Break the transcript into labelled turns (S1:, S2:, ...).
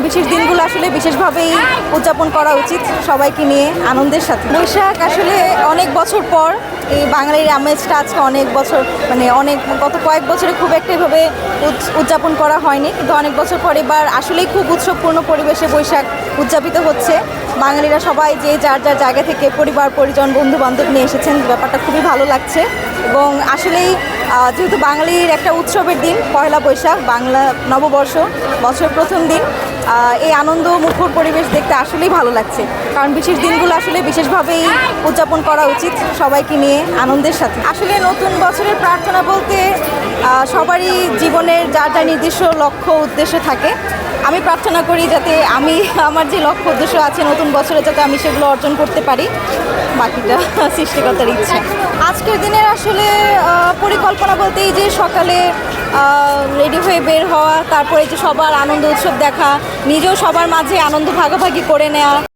S1: বিশেষ দিনগুলো আসলে বিশেষভাবেই উদযাপন করা উচিত সবাইকে নিয়ে আনন্দের সাথে। বৈশাখ আসলে অনেক বছর পর এই বাঙালির আমেজটা আজকে অনেক বছর গত কয়েক বছরে খুব একটা এভাবে উদযাপন করা হয়নি, কিন্তু অনেক বছর পর এবার আসলেই খুব উৎসবপূর্ণ পরিবেশে বৈশাখ উদযাপিত হচ্ছে। বাঙালিরা সবাই যে যার যার জায়গা থেকে পরিবার পরিজন বন্ধু বান্ধব নিয়ে এসেছেন, ব্যাপারটা খুবই ভালো লাগছে। এবং আসলেই যেহেতু বাঙালির একটা উৎসবের দিন পয়লা বৈশাখ, বাংলা নববর্ষ, বছর প্রথম দিন, এই আনন্দ মুখর পরিবেশ দেখতে আসলেই ভালো লাগছে। কারণ বিশেষ দিনগুলো আসলে বিশেষভাবেই উদযাপন করা উচিত সবাইকে নিয়ে আনন্দের সাথে। আসলে নতুন বছরের প্রার্থনা বলতে সবারই জীবনের যার যার নির্দিষ্ট লক্ষ্য উদ্দেশ্য থাকে। আমি প্রার্থনা করি যাতে আমার যে লক্ষ্য উদ্দেশ্য আছে নতুন বছরে যাতে আমি সেগুলো অর্জন করতে পারি, বাকিটা সৃষ্টিকর্তার ইচ্ছা। আজকের দিনের আসলে পরিকল্পনা বলতে এই যে সকালে রেডি হয়ে বের হওয়া, তারপরে যে সবার আনন্দ উৎসব দেখা, নিজেও সবার মাঝে আনন্দ ভাগাভাগি করে নেওয়া।